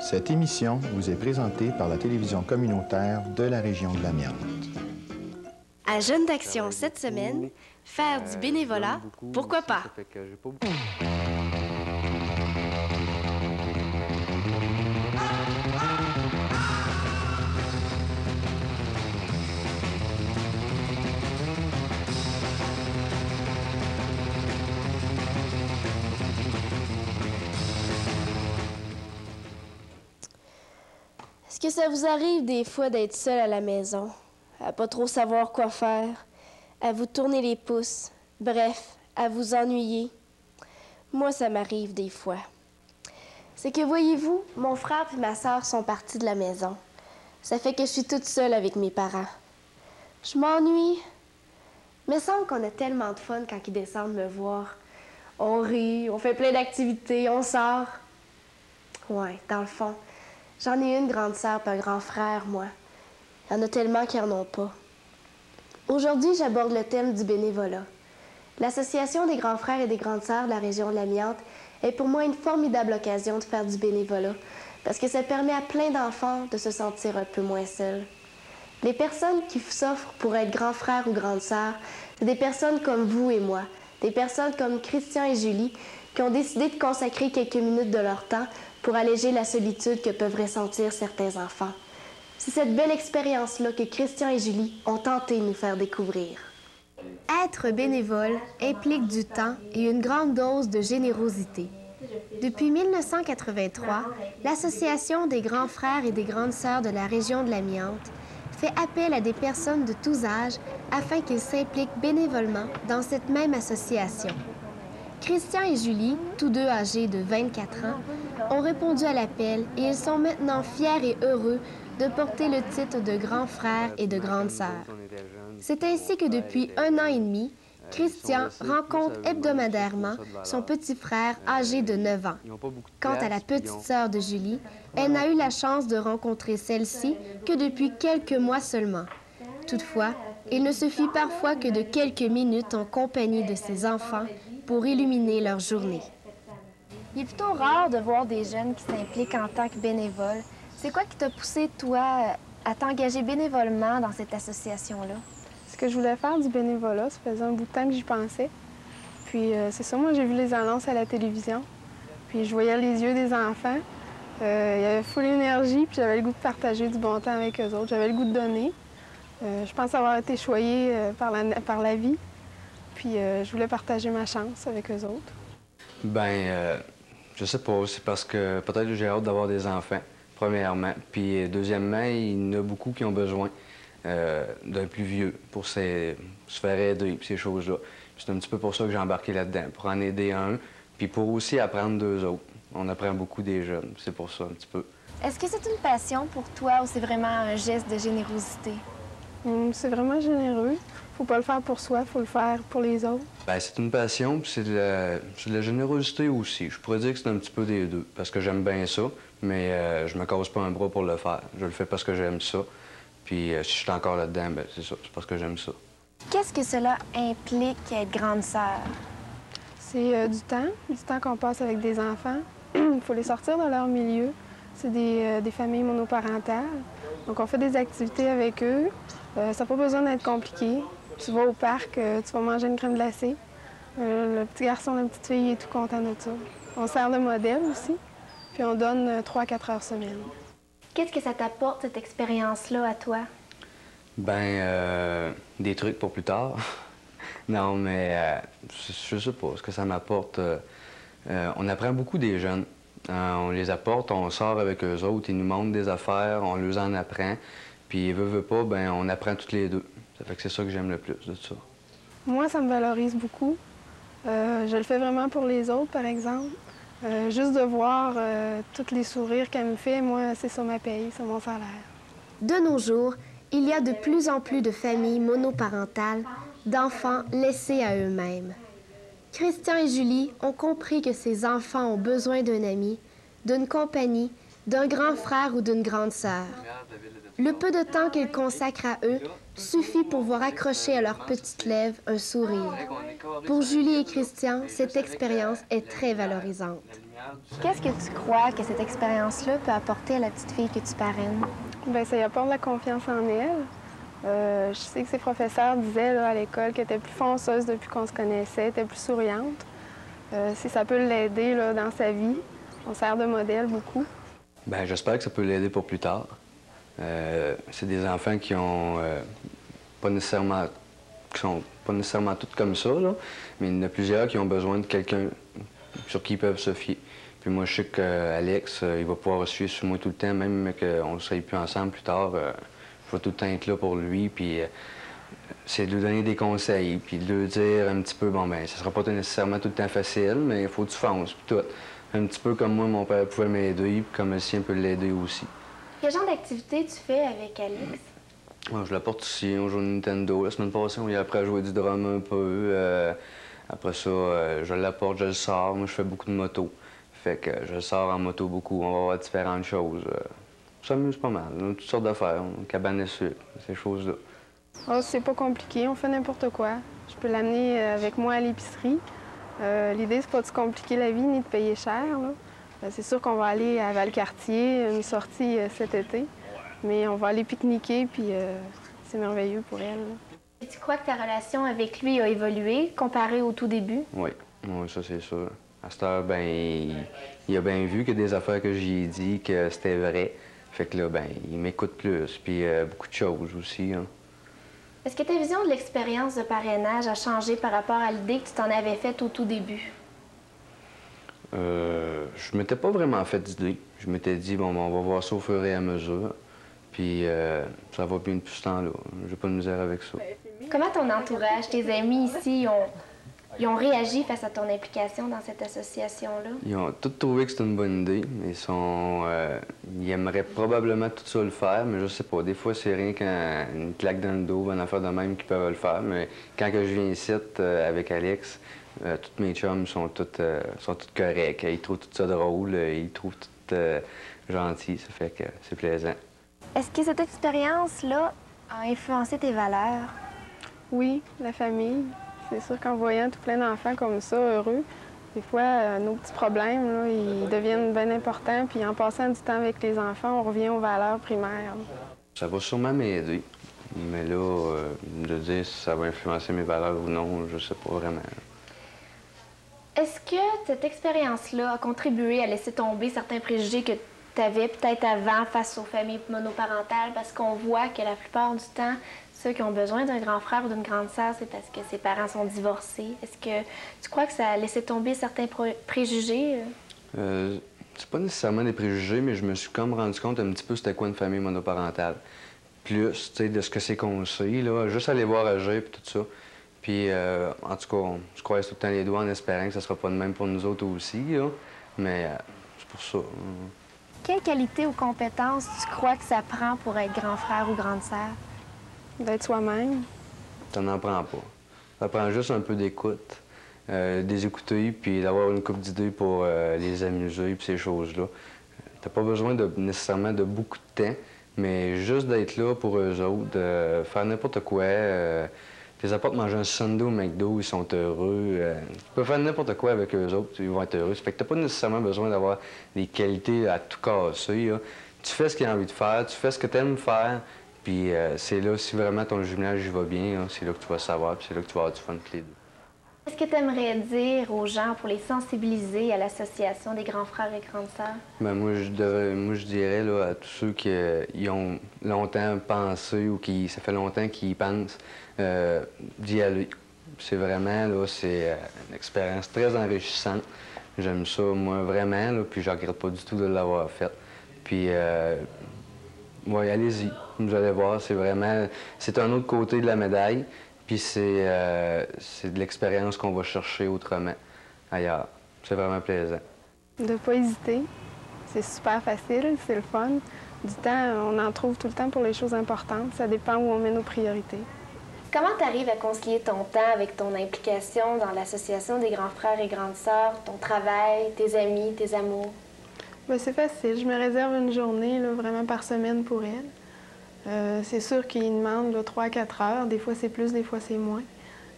Cette émission vous est présentée par la télévision communautaire de la région de l'Amiante. À Jeunes d'Action cette semaine, faire du bénévolat, pourquoi pas? Est-ce que ça vous arrive des fois d'être seul à la maison, à pas trop savoir quoi faire, à vous tourner les pouces, bref, à vous ennuyer? Moi, ça m'arrive des fois. C'est que, voyez-vous, mon frère et ma sœur sont partis de la maison. Ça fait que je suis toute seule avec mes parents. Je m'ennuie. Mais il me semble qu'on a tellement de fun quand ils descendent me voir. On rit, on fait plein d'activités, on sort. Ouais, dans le fond, j'en ai une grande sœur et un grand frère, moi. Il y en a tellement qui n'en ont pas. Aujourd'hui, j'aborde le thème du bénévolat. L'Association des grands frères et des grandes sœurs de la région de l'Amiante est pour moi une formidable occasion de faire du bénévolat parce que ça permet à plein d'enfants de se sentir un peu moins seuls. Les personnes qui s'offrent pour être grands frères ou grandes sœurs, c'est des personnes comme vous et moi, des personnes comme Christian et Julie qui ont décidé de consacrer quelques minutes de leur temps pour alléger la solitude que peuvent ressentir certains enfants. C'est cette belle expérience-là que Christian et Julie ont tenté de nous faire découvrir. Être bénévole implique du temps et une grande dose de générosité. Depuis 1983, l'Association des grands frères et des grandes sœurs de la région de l'Amiante fait appel à des personnes de tous âges afin qu'ils s'impliquent bénévolement dans cette même association. Christian et Julie, tous deux âgés de 24 ans, ont répondu à l'appel et ils sont maintenant fiers et heureux de porter le titre de grands frères et de grandes sœurs. C'est ainsi que depuis 1 an et demi, Christian rencontre hebdomadairement son petit frère âgé de 9 ans. Quant à la petite sœur de Julie, elle n'a eu la chance de rencontrer celle-ci que depuis quelques mois seulement. Toutefois, il ne suffit parfois que de quelques minutes en compagnie de ses enfants pour illuminer leur journée. Il est plutôt rare de voir des jeunes qui s'impliquent en tant que bénévoles. C'est quoi qui t'a poussé, toi, à t'engager bénévolement dans cette association-là? Ce que je voulais faire du bénévolat, ça faisait un bout de temps que j'y pensais. Puis c'est ça, moi j'ai vu les annonces à la télévision. Puis je voyais les yeux des enfants. Il y avait full énergie, puis j'avais le goût de partager du bon temps avec eux autres. J'avais le goût de donner. Je pense avoir été choyée par la vie. Puis je voulais partager ma chance avec eux autres. Je sais pas, c'est parce que peut-être j'ai hâte d'avoir des enfants, premièrement. Puis deuxièmement, il y en a beaucoup qui ont besoin d'un plus vieux pour se faire aider, puis ces choses-là. C'est un petit peu pour ça que j'ai embarqué là-dedans, pour en aider un, puis pour aussi apprendre d'eux autres. On apprend beaucoup des jeunes, c'est pour ça un petit peu. Est-ce que c'est une passion pour toi ou c'est vraiment un geste de générosité? C'est vraiment généreux. Faut pas le faire pour soi, faut le faire pour les autres. C'est une passion, puis c'est de la générosité aussi. Je pourrais dire que c'est un petit peu des deux, parce que j'aime bien ça, mais je me casse pas un bras pour le faire. Je le fais parce que j'aime ça. Puis si je suis encore là-dedans, c'est ça, c'est parce que j'aime ça. Qu'est-ce que cela implique être grande sœur? C'est du temps qu'on passe avec des enfants. Il faut les sortir de leur milieu. C'est des familles monoparentales. Donc on fait des activités avec eux. Ça n'a pas besoin d'être compliqué. Tu vas au parc, tu vas manger une crème glacée. Le petit garçon, la petite fille est tout content de ça. On sert de modèle aussi. Puis on donne 3-4 heures semaine. Qu'est-ce que ça t'apporte, cette expérience-là, à toi? Des trucs pour plus tard. Non, mais je sais pas ce que ça m'apporte. On apprend beaucoup des jeunes. On les apporte, on sort avec eux autres, ils nous montrent des affaires, on les en apprend. Puis, veut pas, on apprend toutes les deux. Ça fait que c'est ça que j'aime le plus de ça. Moi, ça me valorise beaucoup. Je le fais vraiment pour les autres, par exemple. Juste de voir tous les sourires qu'elle me fait, moi, c'est ça ma paye, c'est mon salaire. De nos jours, il y a de plus en plus de familles monoparentales, d'enfants laissés à eux-mêmes. Christian et Julie ont compris que ces enfants ont besoin d'un ami, d'une compagnie, d'un grand frère ou d'une grande sœur. Le peu de temps qu'ils consacrent à eux suffit pour voir accrocher à leurs petites lèvres un sourire. Pour Julie et Christian, cette expérience est très valorisante. Qu'est-ce que tu crois que cette expérience-là peut apporter à la petite fille que tu parraines? Bien, ça y apporte la confiance en elle. Je sais que ses professeurs disaient là, à l'école qu'elle était plus fonceuse depuis qu'on se connaissait, était plus souriante. Si ça peut l'aider là, dans sa vie, on sert de modèle beaucoup. Bien, j'espère que ça peut l'aider pour plus tard. C'est des enfants qui ont qui sont pas nécessairement tous comme ça, là, mais il y en a plusieurs qui ont besoin de quelqu'un sur qui ils peuvent se fier. Puis moi, je sais qu'Alex, il va pouvoir se fier sur moi tout le temps, même qu'on ne serait plus ensemble plus tard. Je vais tout le temps être là pour lui, puis c'est de lui donner des conseils, puis de lui dire un petit peu, bon, ben, ça sera pas nécessairement tout le temps facile, mais il faut que tu fonces, puis tout. Un petit peu comme moi, mon père pouvait m'aider, puis comme le sien peut l'aider aussi. Quel genre d'activité tu fais avec Alex? Moi, je l'apporte ici, on joue au Nintendo. La semaine passée, on y a appris à jouer du drum un peu. Après ça, je l'apporte, je le sors. Moi, je fais beaucoup de moto. Fait que je le sors en moto beaucoup. On va voir différentes choses. On s'amuse pas mal. On a toutes sortes d'affaires. Cabane à sucre, ces choses-là. Oh, c'est pas compliqué, on fait n'importe quoi. Je peux l'amener avec moi à l'épicerie. L'idée, c'est pas de se compliquer la vie ni de payer cher, là. C'est sûr qu'on va aller à Valcartier, une sortie cet été. Mais on va aller pique-niquer, puis c'est merveilleux pour elle. Et tu crois que ta relation avec lui a évolué comparé au tout début? Oui, ça c'est sûr. À cette heure, ben, il a bien vu que des affaires que j'y ai dit, que c'était vrai. Fait que là, ben, il m'écoute plus, puis beaucoup de choses aussi. Hein. Est-ce que ta vision de l'expérience de parrainage a changé par rapport à l'idée que tu t'en avais faite au tout début? Je m'étais pas vraiment fait d'idée. Je m'étais dit, bon, ben, on va voir ça au fur et à mesure. Puis ça va bien depuis ce temps-là. J'ai pas de misère avec ça. Comment ton entourage, tes amis ici, ils ont réagi face à ton implication dans cette association-là? Ils ont tous trouvé que c'était une bonne idée. Ils aimeraient probablement tout ça le faire, mais je sais pas. Des fois, c'est rien qu'une claque dans le dos, une affaire de même qui peuvent le faire. Mais quand que je viens ici avec Alex, tous mes chums sont tous corrects. Ils trouvent tout ça drôle, ils trouvent tout gentil. Ça fait que c'est plaisant. Est-ce que cette expérience-là a influencé tes valeurs? Oui, la famille. C'est sûr qu'en voyant tout plein d'enfants comme ça, heureux, des fois, nos petits problèmes, là, ils deviennent bien importants. Puis en passant du temps avec les enfants, on revient aux valeurs primaires. Ça va sûrement m'aider. Mais là, de dire si ça va influencer mes valeurs ou non, je sais pas vraiment. Est-ce que cette expérience-là a contribué à laisser tomber certains préjugés que tu avais peut-être avant face aux familles monoparentales? Parce qu'on voit que la plupart du temps, ceux qui ont besoin d'un grand frère ou d'une grande sœur, c'est parce que ses parents sont divorcés. Est-ce que tu crois que ça a laissé tomber certains préjugés? C'est pas nécessairement des préjugés, mais je me suis comme rendu compte un petit peu c'était quoi une famille monoparentale. Plus, tu sais, de ce que c'est qu'on sait, là, juste aller voir agir et tout ça. Puis, en tout cas, on se croise tout le temps les doigts en espérant que ça sera pas de même pour nous autres aussi, là. Mais c'est pour ça. Quelle qualité ou compétence tu crois que ça prend pour être grand frère ou grande sœur? D'être soi-même. Ça n'en prend pas. Ça prend juste un peu d'écoute, des écouter, puis d'avoir une couple d'idées pour les amuser, puis ces choses-là. T'as pas besoin nécessairement de beaucoup de temps, mais juste d'être là pour eux autres, de faire n'importe quoi. Tu les apportes manger un sundae au McDo, ils sont heureux. Tu peux faire n'importe quoi avec eux autres, ils vont être heureux. Ça fait que t'as pas nécessairement besoin d'avoir des qualités à tout casser. Là. Tu fais ce qu'il a envie de faire, tu fais ce que tu aimes faire, puis c'est là, si vraiment ton jumelage y va bien, c'est là que tu vas savoir, puis c'est là que tu vas avoir du fun tous les deux. Qu'est-ce que tu aimerais dire aux gens pour les sensibiliser à l'association des grands frères et grandes sœurs? Bien, moi, je dirais là, à tous ceux qui ont longtemps pensé ou ça fait longtemps qu'ils y pensent, d'y aller. C'est vraiment, là, c'est une expérience très enrichissante. J'aime ça, moi, vraiment, là, puis je regrette pas du tout de l'avoir fait. Puis, ouais, allez-y, vous allez voir, c'est vraiment, c'est un autre côté de la médaille. Puis c'est de l'expérience qu'on va chercher autrement, ailleurs. C'est vraiment plaisant. De ne pas hésiter. C'est super facile, c'est le fun. Du temps, on en trouve tout le temps pour les choses importantes. Ça dépend où on met nos priorités. Comment tu arrives à concilier ton temps avec ton implication dans l'association des grands frères et grandes sœurs, ton travail, tes amis, tes amours? Bien, c'est facile. Je me réserve une journée là, vraiment par semaine pour elle. C'est sûr qu'ils demandent 3 à 4 heures. Des fois, c'est plus, des fois, c'est moins.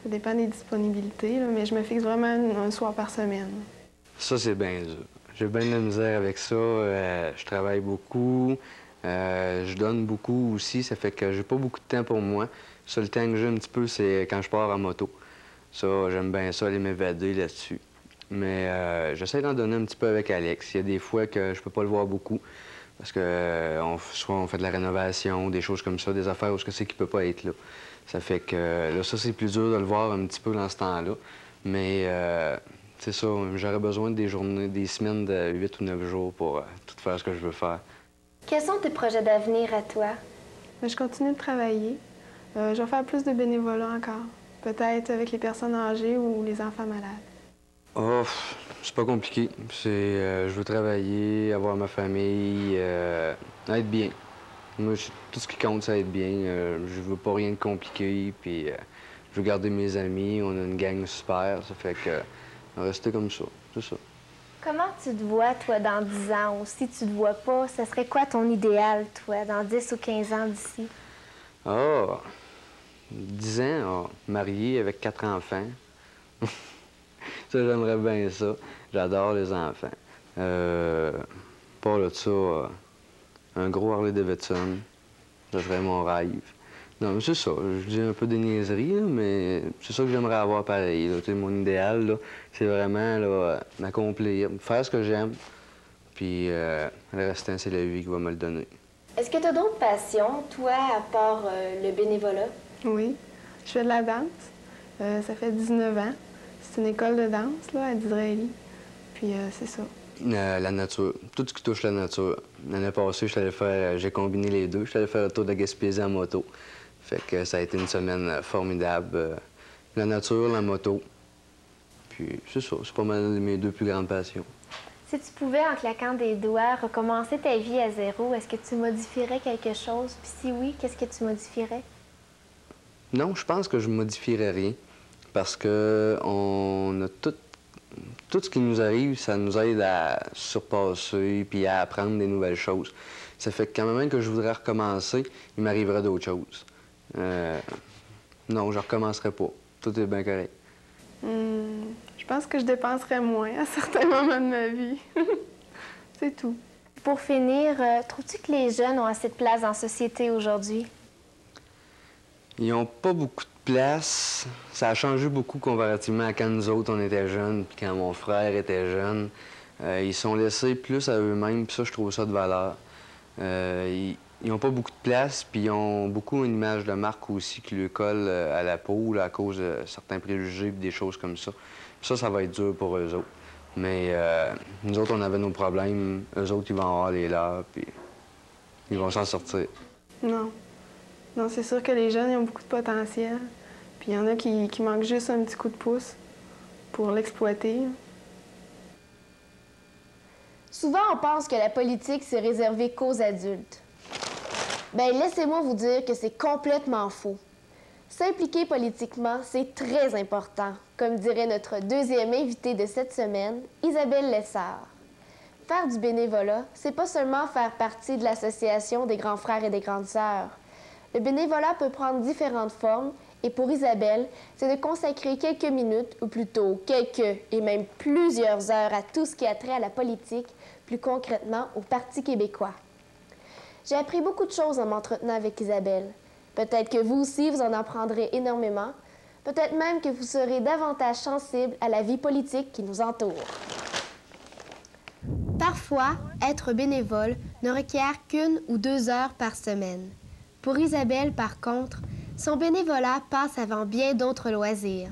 Ça dépend des disponibilités, là, mais je me fixe vraiment un soir par semaine. Ça, c'est bien dur. J'ai bien de la misère avec ça. Je travaille beaucoup. Je donne beaucoup aussi. Ça fait que j'ai pas beaucoup de temps pour moi. Le seul temps que j'ai un petit peu, c'est quand je pars en moto. Ça, j'aime bien ça, aller m'évader là-dessus. Mais j'essaie d'en donner un petit peu avec Alex. Il y a des fois que je peux pas le voir beaucoup. Parce que soit on fait de la rénovation, des choses comme ça, des affaires où c'est qu'il peut pas être là. Ça fait que là, ça, c'est plus dur de le voir un petit peu dans ce temps-là. Mais c'est ça, j'aurais besoin des journées, des semaines de 8 ou 9 jours pour tout faire ce que je veux faire. Quels sont tes projets d'avenir à toi? Je continue de travailler. Je vais faire plus de bénévolat encore. Peut-être avec les personnes âgées ou les enfants malades. Oh, c'est pas compliqué. Je veux travailler, avoir ma famille, être bien. Moi, tout ce qui compte, c'est être bien. Je veux pas rien de compliqué, puis je veux garder mes amis. On a une gang super, ça fait que rester comme ça, c'est ça. Comment tu te vois, toi, dans 10 ans? Ou si tu te vois pas, ce serait quoi ton idéal, toi, dans 10 ou 15 ans d'ici? Ah, 10 ans, marié avec 4 enfants. Ça, j'aimerais bien ça. J'adore les enfants. Pas là de ça, un gros Harley Davidson, ça serait mon rêve. Non, mais c'est ça. Je dis un peu des niaiseries, là, mais c'est ça que j'aimerais avoir pareil. Là. Mon idéal, c'est vraiment m'accomplir, faire ce que j'aime, puis le restant, c'est la vie qui va me le donner. Est-ce que tu as d'autres passions, toi, à part le bénévolat? Oui, je fais de la danse. Ça fait 19 ans. C'est une école de danse là, à Disraeli. Puis c'est ça. La nature. Tout ce qui touche la nature. L'année passée, j'ai combiné les deux. Je suis allé faire le tour de Gaspésie en moto. Fait que ça a été une semaine formidable. La nature, la moto. Puis c'est ça. C'est pas mal mes deux plus grandes passions. Si tu pouvais, en claquant des doigts, recommencer ta vie à zéro, est-ce que tu modifierais quelque chose? Puis si oui, qu'est-ce que tu modifierais? Non, je pense que je modifierais rien. Parce que on a tout ce qui nous arrive, ça nous aide à surpasser puis à apprendre des nouvelles choses. Ça fait que quand même que je voudrais recommencer, il m'arriverait d'autres choses. Non, je recommencerai pas. Tout est bien correct. Je pense que je dépenserais moins à certains moments de ma vie. C'est tout. Pour finir, trouves-tu que les jeunes ont assez de place dans la société aujourd'hui? Ils n'ont pas beaucoup de place. Ça a changé beaucoup comparativement à quand nous autres, on était jeunes, puis quand mon frère était jeune. Ils sont laissés plus à eux-mêmes, puis ça, je trouve ça de valeur. Ils n'ont pas beaucoup de place, puis ils ont beaucoup une image de marque aussi qui lui colle à la peau là, à cause de certains préjugés et des choses comme ça. Puis ça va être dur pour eux autres. Mais nous autres, on avait nos problèmes. Eux autres, ils vont avoir les leurs, puis ils vont s'en sortir. Non. Non, c'est sûr que les jeunes, ils ont beaucoup de potentiel. Puis il y en a qui manquent juste un petit coup de pouce pour l'exploiter. Souvent, on pense que la politique, c'est réservé qu'aux adultes. Bien, laissez-moi vous dire que c'est complètement faux. S'impliquer politiquement, c'est très important, comme dirait notre deuxième invitée de cette semaine, Isabelle Lessard. Faire du bénévolat, c'est pas seulement faire partie de l'association des grands frères et des grandes sœurs. Le bénévolat peut prendre différentes formes et pour Isabelle, c'est de consacrer quelques minutes, ou plutôt quelques et même plusieurs heures à tout ce qui a trait à la politique, plus concrètement au Parti québécois. J'ai appris beaucoup de choses en m'entretenant avec Isabelle. Peut-être que vous aussi, vous en apprendrez énormément. Peut-être même que vous serez davantage sensible à la vie politique qui nous entoure. Parfois, être bénévole ne requiert qu'1 ou 2 heures par semaine. Pour Isabelle, par contre, son bénévolat passe avant bien d'autres loisirs.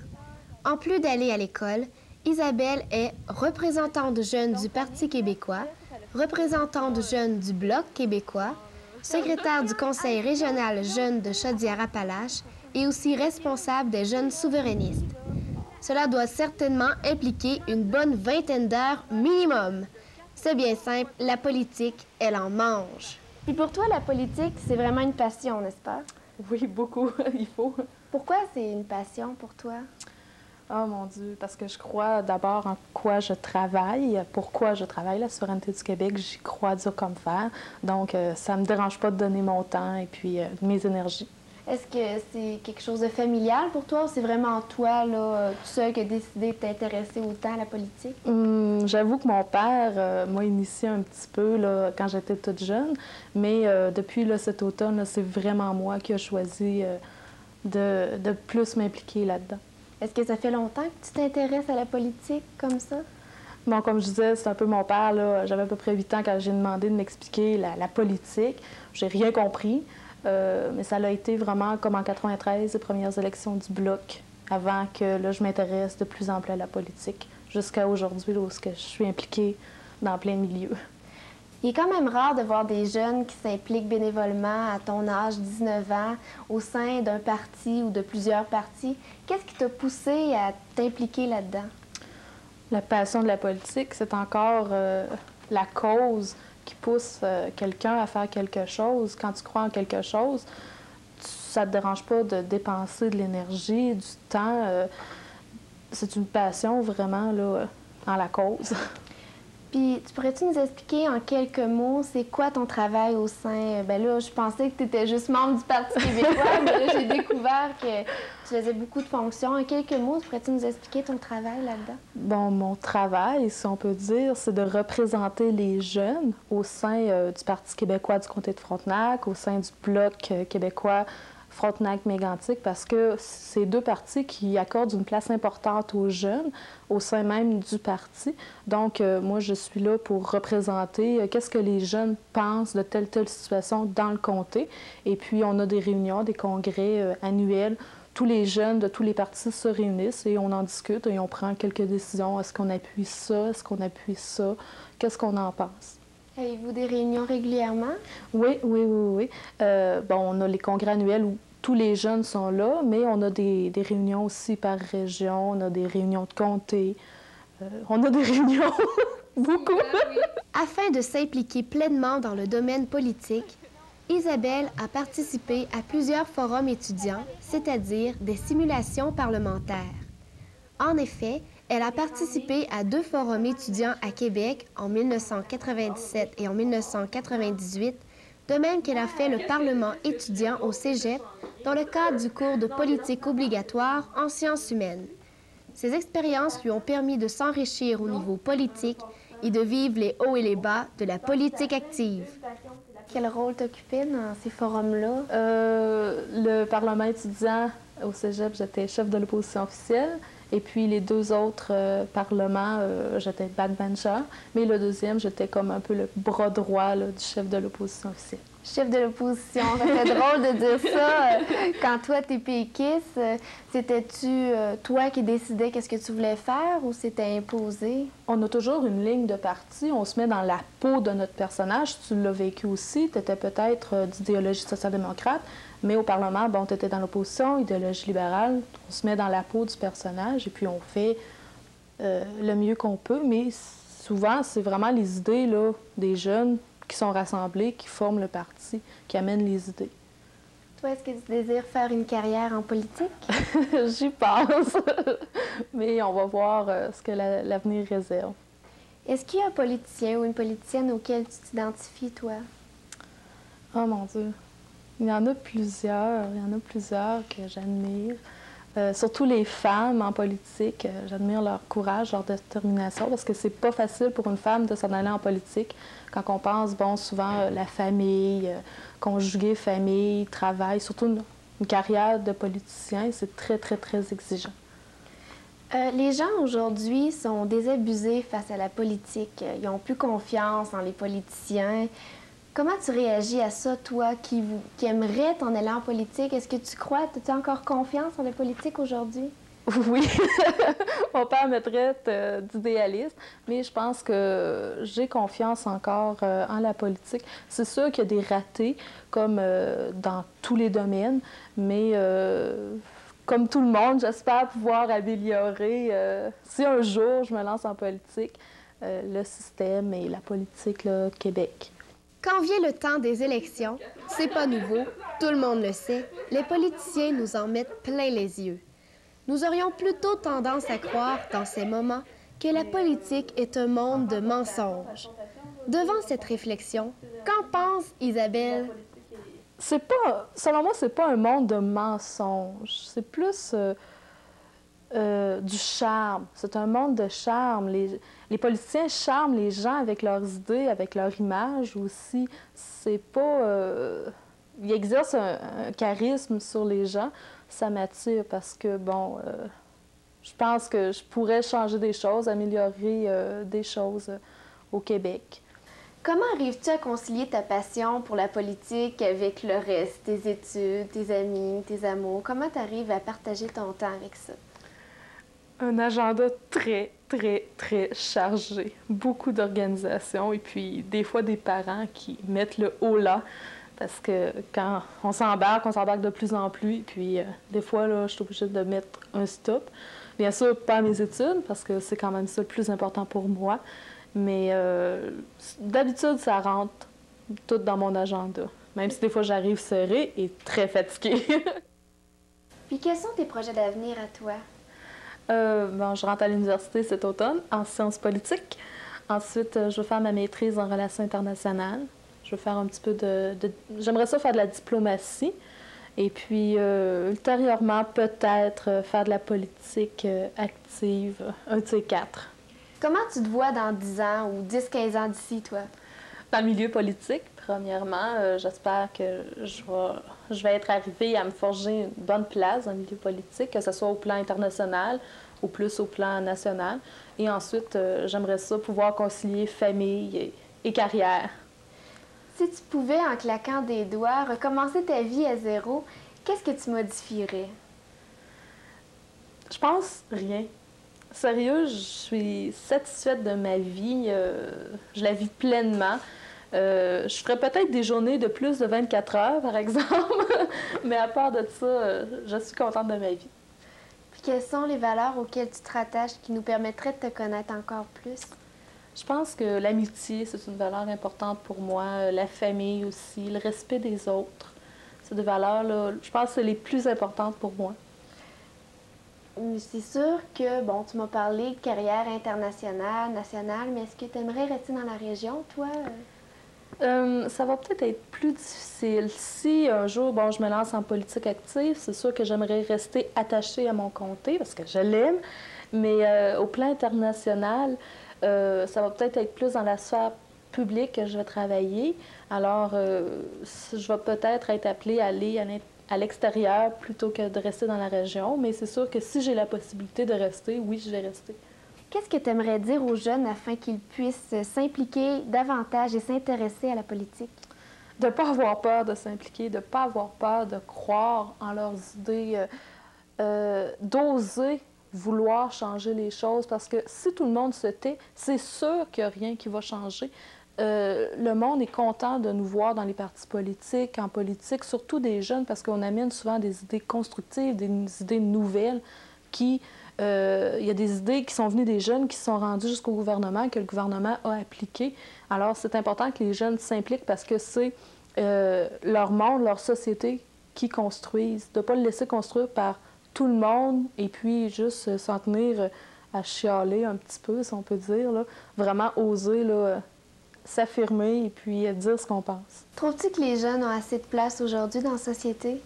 En plus d'aller à l'école, Isabelle est représentante jeune du Parti québécois, représentante jeune du Bloc québécois, secrétaire du Conseil régional jeune de Chaudière-Appalaches et aussi responsable des jeunes souverainistes. Cela doit certainement impliquer une bonne vingtaine d'heures minimum. C'est bien simple, la politique, elle en mange. Puis pour toi, la politique, c'est vraiment une passion, n'est-ce pas? Oui, beaucoup, il faut. Pourquoi c'est une passion pour toi? Oh mon Dieu, parce que je crois d'abord en quoi je travaille, pourquoi je travaille, la souveraineté du Québec, j'y crois dur comme fer. Donc, ça me dérange pas de donner mon temps et puis mes énergies. Est-ce que c'est quelque chose de familial pour toi ou c'est vraiment toi, là, tout seul, qui a décidé de t'intéresser autant à la politique? J'avoue que mon père m'a initié un petit peu là, quand j'étais toute jeune, mais depuis là, cet automne, là, c'est vraiment moi qui ai choisi de plus m'impliquer là-dedans. Est-ce que ça fait longtemps que tu t'intéresses à la politique comme ça? Bon, comme je disais, c'est un peu mon père. J'avais à peu près 8 ans quand j'ai demandé de m'expliquer la politique. J'ai rien compris, mais ça a été vraiment comme en 93, les premières élections du Bloc, avant que là, je m'intéresse de plus en plus à la politique, jusqu'à aujourd'hui, où je suis impliquée dans plein milieu. Il est quand même rare de voir des jeunes qui s'impliquent bénévolement à ton âge, 19 ans, au sein d'un parti ou de plusieurs partis. Qu'est-ce qui t'a poussé à t'impliquer là-dedans? La passion de la politique, c'est encore la cause qui pousse quelqu'un à faire quelque chose. Quand tu crois en quelque chose, ça ne te dérange pas de dépenser de l'énergie, du temps. C'est une passion vraiment là, en la cause. Puis, pourrais-tu nous expliquer en quelques mots, c'est quoi ton travail au sein... Bien là, je pensais que tu étais juste membre du Parti québécois, mais là, j'ai découvert que tu faisais beaucoup de fonctions. En quelques mots, pourrais-tu nous expliquer ton travail là-dedans? Bon, mon travail, si on peut dire, c'est de représenter les jeunes au sein du Parti québécois du comté de Frontenac, au sein du Bloc québécois Frontenac-Mégantic, parce que c'est deux partis qui accordent une place importante aux jeunes au sein même du parti. Donc, moi, je suis là pour représenter qu'est-ce que les jeunes pensent de telle situation dans le comté. Et puis, on a des réunions, des congrès annuels. Tous les jeunes de tous les partis se réunissent et on en discute et on prend quelques décisions. Est-ce qu'on appuie ça? Est-ce qu'on appuie ça? Qu'est-ce qu'on en pense? Avez-vous des réunions régulièrement? Oui. Bon, on a les congrès annuels où tous les jeunes sont là, mais on a des réunions aussi par région, on a des réunions de comté, on a des réunions beaucoup. Afin de s'impliquer pleinement dans le domaine politique, Isabelle a participé à plusieurs forums étudiants, c'est-à-dire des simulations parlementaires. En effet, elle a participé à 2 forums étudiants à Québec en 1997 et en 1998, de même qu'elle a fait le Parlement étudiant au Cégep dans le cadre du cours de politique obligatoire en sciences humaines. Ces expériences lui ont permis de s'enrichir au niveau politique et de vivre les hauts et les bas de la politique active. Quel rôle t'occupais dans ces forums-là? Le Parlement étudiant au Cégep, j'étais chef de l'opposition officielle. Et puis les 2 autres parlements, j'étais backbencher. Mais le deuxième, j'étais comme un peu le bras droit là, du chef de l'opposition officielle. Chef de l'opposition, c'est drôle de dire ça. Quand toi, t'es péquiste, c'était-tu toi qui décidais qu'est-ce que tu voulais faire ou c'était imposé? On a toujours une ligne de parti. On se met dans la peau de notre personnage. Tu l'as vécu aussi. Tu étais peut-être d'idéologie social-démocrate. Mais au Parlement, bon, tu étais dans l'opposition, idéologie libérale. On se met dans la peau du personnage et puis on fait le mieux qu'on peut. Mais souvent, c'est vraiment les idées là, des jeunes qui sont rassemblés, qui forment le parti, qui amènent les idées. Toi, est-ce que tu désires faire une carrière en politique? J'y pense. Mais on va voir ce que l'avenir réserve. Est-ce qu'il y a un politicien ou une politicienne auquel tu t'identifies, toi? Oh mon Dieu! Il y en a plusieurs que j'admire. Surtout les femmes en politique, j'admire leur courage, leur détermination, parce que c'est pas facile pour une femme de s'en aller en politique quand on pense, bon, souvent la famille, conjuguer famille, travail, surtout une carrière de politicien, c'est très, très, très exigeant. Les gens aujourd'hui sont désabusés face à la politique. Ils n'ont plus confiance en les politiciens. Comment tu réagis à ça, toi, qui aimerais t'en aller en politique? Est-ce que tu crois, as-tu encore confiance en la politique aujourd'hui? Oui, mon père me traite d'idéaliste, mais je pense que j'ai confiance encore en la politique. C'est sûr qu'il y a des ratés, comme dans tous les domaines, mais comme tout le monde, j'espère pouvoir améliorer, si un jour je me lance en politique, le système et la politique là, Québec. Quand vient le temps des élections, c'est pas nouveau, tout le monde le sait, les politiciens nous en mettent plein les yeux. Nous aurions plutôt tendance à croire, dans ces moments, que la politique est un monde de mensonges. Devant cette réflexion, qu'en pense Isabelle? selon moi, c'est pas un monde de mensonges. C'est plus du charme. C'est un monde de charme. Les politiciens charment les gens avec leurs idées, avec leur image aussi. C'est pas... ils exercent un charisme sur les gens. Ça m'attire parce que, bon, je pense que je pourrais changer des choses, améliorer des choses au Québec. Comment arrives-tu à concilier ta passion pour la politique avec le reste, tes études, tes amis, tes amours? Comment tu arrives à partager ton temps avec ça? Un agenda très, très, très chargé. Beaucoup d'organisations et puis des fois des parents qui mettent le haut là parce que quand on s'embarque de plus en plus. Et puis des fois, là, je suis obligée de mettre un stop. Bien sûr, pas à mes études parce que c'est quand même ça le plus important pour moi. Mais d'habitude, ça rentre tout dans mon agenda. Même si des fois, j'arrive serrée et très fatiguée. Puis quels sont tes projets d'avenir à toi? Bon, je rentre à l'université cet automne en sciences politiques. Ensuite, je vais faire ma maîtrise en relations internationales. Je vais faire un petit peu j'aimerais ça faire de la diplomatie. Et puis, ultérieurement, peut-être faire de la politique active, un de ces quatre. Comment tu te vois dans 10 ans ou 10-15 ans d'ici, toi? Dans le milieu politique, premièrement, j'espère que je vais être arrivée à me forger une bonne place dans le milieu politique, que ce soit au plan international ou plus au plan national. Et ensuite, j'aimerais ça pouvoir concilier famille et carrière. Si tu pouvais, en claquant des doigts, recommencer ta vie à zéro, qu'est-ce que tu modifierais? Je pense rien. Sérieux, je suis satisfaite de ma vie. Je la vis pleinement. Je ferais peut-être des journées de plus de 24 heures, par exemple. Mais à part de ça, je suis contente de ma vie. Puis quelles sont les valeurs auxquelles tu te rattaches qui nous permettraient de te connaître encore plus? Je pense que l'amitié, c'est une valeur importante pour moi. La famille aussi, le respect des autres. C'est des valeurs, là, je pense que c'est les plus importantes pour moi. C'est sûr que, bon, tu m'as parlé de carrière internationale, nationale, mais est-ce que tu aimerais rester dans la région, toi? Ça va peut-être être plus difficile. Si un jour, bon, je me lance en politique active, c'est sûr que j'aimerais rester attachée à mon comté parce que je l'aime, mais au plan international, ça va peut-être être plus dans la sphère publique que je vais travailler. Alors, je vais peut-être être appelée à aller à l'extérieur plutôt que de rester dans la région, mais c'est sûr que si j'ai la possibilité de rester, oui, je vais rester. Qu'est-ce que tu aimerais dire aux jeunes afin qu'ils puissent s'impliquer davantage et s'intéresser à la politique? De ne pas avoir peur de s'impliquer, de ne pas avoir peur de croire en leurs idées, d'oser vouloir changer les choses, parce que si tout le monde se tait, c'est sûr qu'il n'y a rien qui va changer. Le monde est content de nous voir dans les partis politiques, en politique, surtout des jeunes, parce qu'on amène souvent des idées constructives, des idées nouvelles qui... il y a des idées qui sont venues des jeunes qui sont rendues jusqu'au gouvernement, que le gouvernement a appliquées. Alors, c'est important que les jeunes s'impliquent parce que c'est leur monde, leur société qui construisent. De ne pas le laisser construire par tout le monde et puis juste s'en tenir à chialer un petit peu, si on peut dire. Là. Vraiment oser là, s'affirmer et puis dire ce qu'on pense. Trouves-tu que les jeunes ont assez de place aujourd'hui dans la société?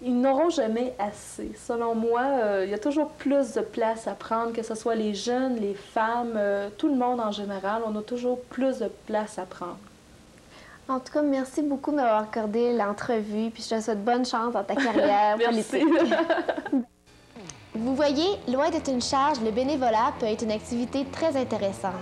Ils n'auront jamais assez. Selon moi, il y a toujours plus de place à prendre, que ce soit les jeunes, les femmes, tout le monde en général. On a toujours plus de place à prendre. En tout cas, merci beaucoup de m'avoir accordé l'entrevue, puis je te souhaite bonne chance dans ta carrière politique. Vous voyez, loin d'être une charge, le bénévolat peut être une activité très intéressante.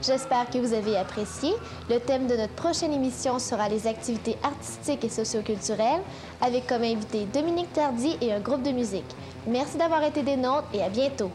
J'espère que vous avez apprécié. Le thème de notre prochaine émission sera les activités artistiques et socioculturelles, avec comme invité Dominique Tardy et un groupe de musique. Merci d'avoir été des nôtres et à bientôt.